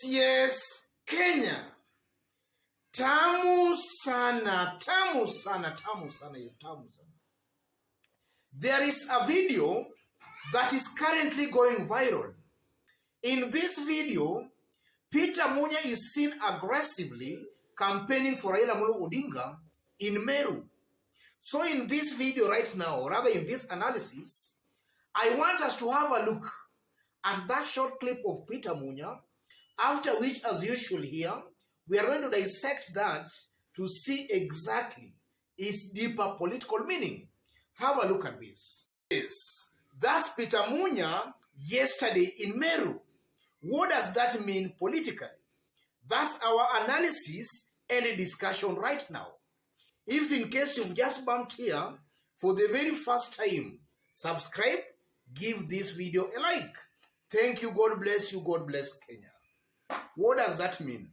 Yes, Kenya. Tamu sana, tamu sana, tamu sana, yes, tamu sana. There is a video that is currently going viral. In this video, Peter Munya is seen aggressively campaigning for Raila Odinga in Meru. So in this video right now, or rather in this analysis, I want us to have a look at that short clip of Peter Munya, after which, as usual here, we are going to dissect that to see exactly its deeper political meaning. Have a look at this. Yes, that's Peter Munya yesterday in Meru. What does that mean politically? That's our analysis and discussion right now. If in case you've just bumped here for the very first time, subscribe, give this video a like. Thank you, God bless you, God bless Kenya. What does that mean?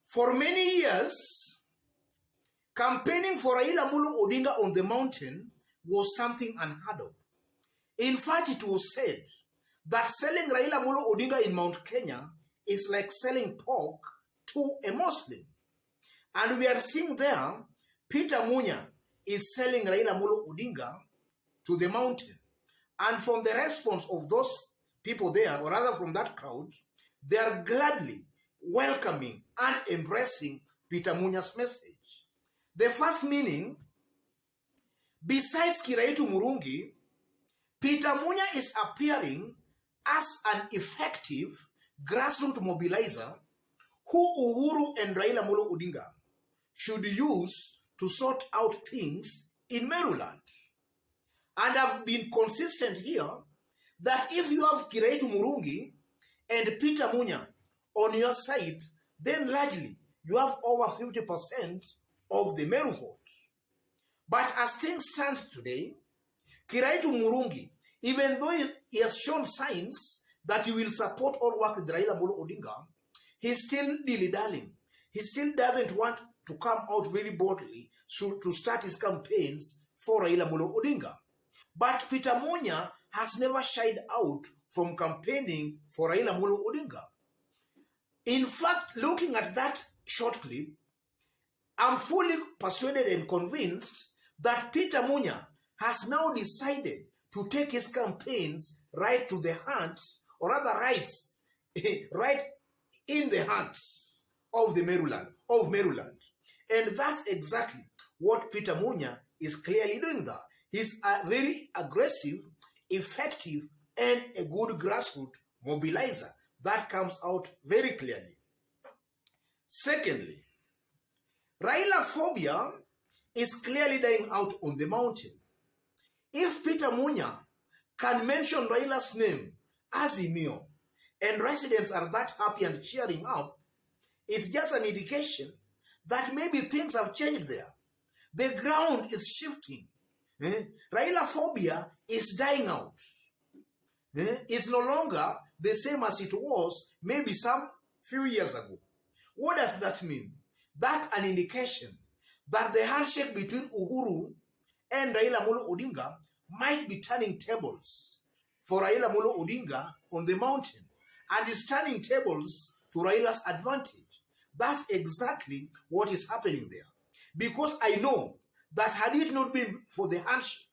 For many years, campaigning for Raila Odinga on the mountain was something unheard of. In fact, it was said that selling Raila Odinga in Mount Kenya is like selling pork to a Muslim. And we are seeing there, Peter Munya is selling Raila Odinga to the mountain. And from the response of those people there, or rather from that crowd, they are gladly welcoming and embracing Peter Munya's message. The first meaning, besides Kiraitu Murungi, Peter Munya is appearing as an effective grassroots mobilizer who Uhuru and Raila Odinga should use to sort out things in Maryland. And I've been consistent here that if you have Kiraitu Murungi and Peter Munya on your side, then largely you have over 50% of the Meru vote. But as things stand today, Kiraitu Murungi, even though he has shown signs that he will support or work with Raila Odinga, he's still dilly-dallying. He still doesn't want to come out very boldly to start his campaigns for Raila Odinga. But Peter Munya has never shied out from campaigning for Raila Odinga. In fact, looking at that short clip, I'm fully persuaded and convinced that Peter Munya has now decided to take his campaigns right to the hearts, or rather right in the hearts of the Maryland. And that's exactly what Peter Munya is clearly doing there. He's a very aggressive, effective, and a good grassroots mobilizer. That comes out very clearly. Secondly, Raila phobia is clearly dying out on the mountain. If Peter Munya can mention Raila's name as Azimio, and residents are that happy and cheering up, it's just an indication that maybe things have changed there. The ground is shifting. Raila phobia is dying out. It's no longer the same as it was maybe some few years ago. What does that mean? That's an indication that the handshake between Uhuru and Raila Odinga might be turning tables for Raila Odinga on the mountain, and is turning tables to Raila's advantage. That's exactly what is happening there. Because I know that had it not been for the handshake,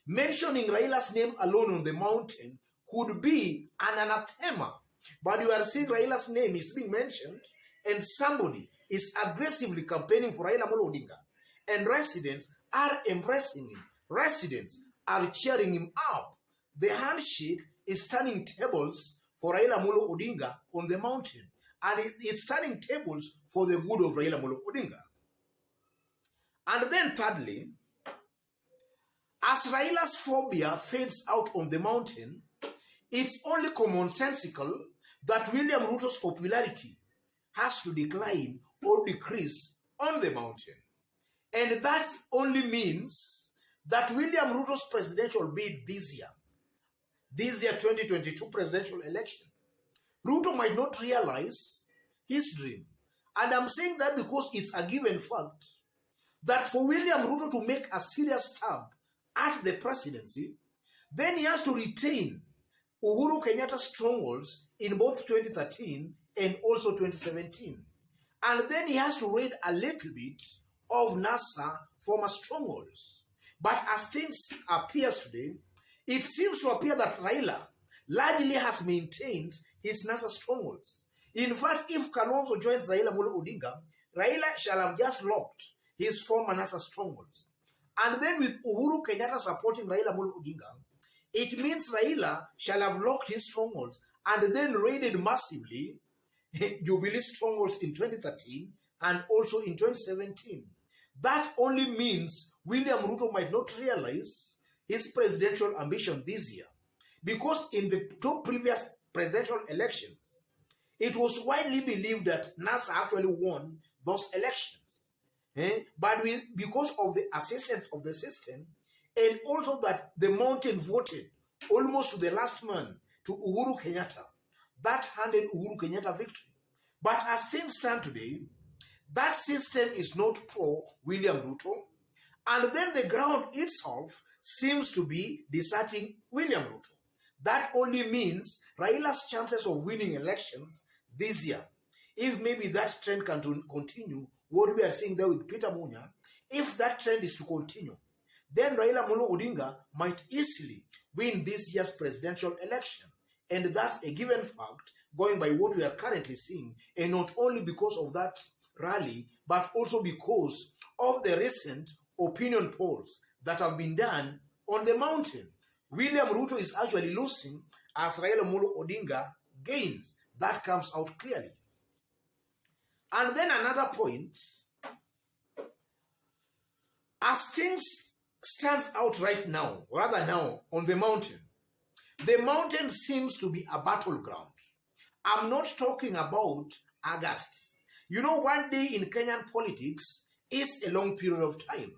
mentioning Raila's name alone on the mountain could be an anathema. But you are seeing Raila's name is being mentioned, and somebody is aggressively campaigning for Raila Odinga. And residents are embracing him. Residents are cheering him up. The handshake is turning tables for Raila Odinga on the mountain. And it's turning tables for the good of Raila Odinga. And then thirdly, as Raila's phobia fades out on the mountain, it's only commonsensical that William Ruto's popularity has to decline or decrease on the mountain. And that only means that William Ruto's presidential bid this year 2022 presidential election, Ruto might not realize his dream. And I'm saying that because it's a given fact that for William Ruto to make a serious stab at the presidency, then he has to retain Uhuru Kenyatta strongholds in both 2013 and also 2017. And then he has to raid a little bit of NASA former strongholds. But as things appear today, it seems to appear that Raila largely has maintained his NASA strongholds. In fact, if Kalonzo joins Raila Molo Odinga, Raila shall have just locked his former NASA strongholds. And then with Uhuru Kenyatta supporting Raila Molo Odinga, it means Raila shall have locked his strongholds and then raided massively Jubilee strongholds in 2013 and also in 2017. That only means William Ruto might not realize his presidential ambition this year, because in the two previous presidential elections, it was widely believed that NASA actually won those elections. But because of the assistance of the system, and also that the mountain voted almost to the last man to Uhuru Kenyatta, that handed Uhuru Kenyatta victory. But as things stand today, that system is not pro William Ruto, and then the ground itself seems to be deserting William Ruto. That only means Raila's chances of winning elections this year, if maybe that trend can continue, what we are seeing there with Peter Munya, if that trend is to continue, then Raila Molo Odinga might easily win this year's presidential election. And that's a given fact, going by what we are currently seeing, and not only because of that rally, but also because of the recent opinion polls that have been done on the mountain. William Ruto is actually losing as Raila Molo Odinga gains. That comes out clearly. And then another point, as things stands out right now, rather now, on the mountain seems to be a battleground. I'm not talking about August. You know, one day in Kenyan politics is a long period of time.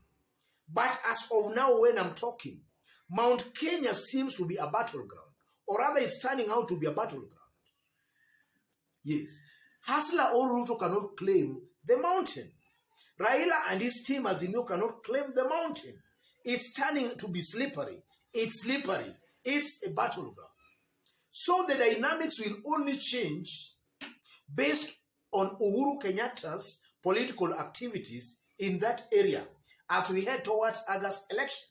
But as of now, when I'm talking, Mount Kenya seems to be a battleground, or rather it's turning out to be a battleground. Yes. Hustler or Ruto cannot claim the mountain. Raila and his team Azimio cannot claim the mountain. It's turning to be slippery. It's slippery. It's a battleground. So the dynamics will only change based on Uhuru Kenyatta's political activities in that area as we head towards August election.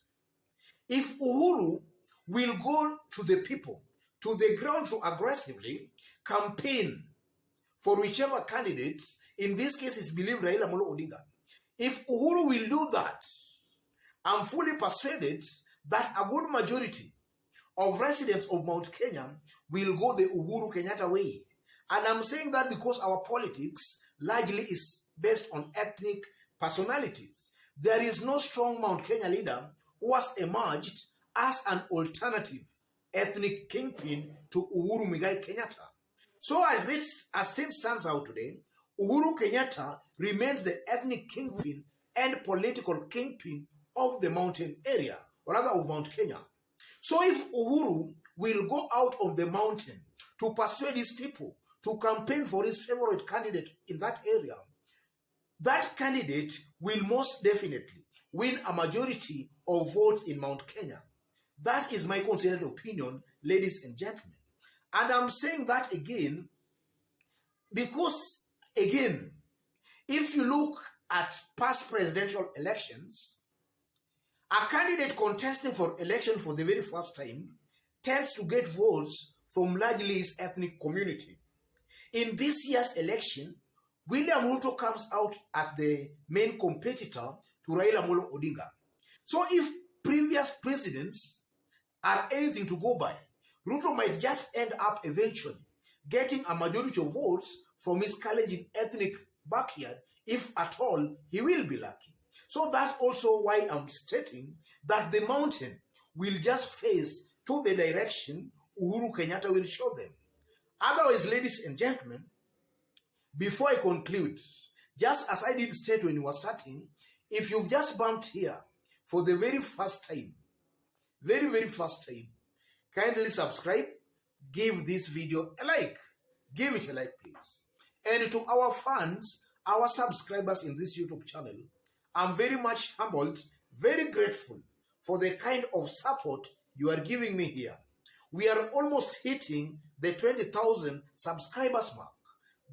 If Uhuru will go to the people, to the ground to aggressively campaign for whichever candidate, in this case is believed Raila Molo Odinga, if Uhuru will do that, I'm fully persuaded that a good majority of residents of Mount Kenya will go the Uhuru Kenyatta way. And I'm saying that because our politics largely is based on ethnic personalities. There is no strong Mount Kenya leader who has emerged as an alternative ethnic kingpin to Uhuru Muigai Kenyatta. So as things stands out today, Uhuru Kenyatta remains the ethnic kingpin and political kingpin of the mountain area, or rather of Mount Kenya. So if Uhuru will go out on the mountain to persuade his people to campaign for his favorite candidate in that area, that candidate will most definitely win a majority of votes in Mount Kenya. That is my considered opinion, ladies and gentlemen. And I'm saying that again because, again, if you look at past presidential elections, a candidate contesting for election for the very first time tends to get votes from largely his ethnic community. In this year's election, William Ruto comes out as the main competitor to Raila Molo Odinga. So if previous presidents are anything to go by, Ruto might just end up eventually getting a majority of votes from his challenging ethnic backyard, if at all he will be lucky. So that's also why I'm stating that the mountain will just face to the direction Uhuru Kenyatta will show them. Otherwise, ladies and gentlemen, before I conclude, just as I did state when we were starting, if you've just bumped here for the very first time, very first time, kindly subscribe, give this video a like. Give it a like, please. And to our fans, our subscribers in this YouTube channel, I'm very much humbled, very grateful for the kind of support you are giving me here. we are almost hitting the 20,000 subscribers mark.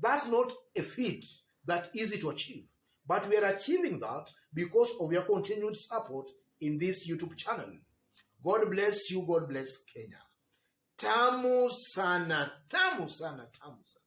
That's not a feat that easy to achieve, but we are achieving that because of your continued support in this YouTube channel. God bless you. God bless Kenya. Tamu sana, tamu sana, tamu sana.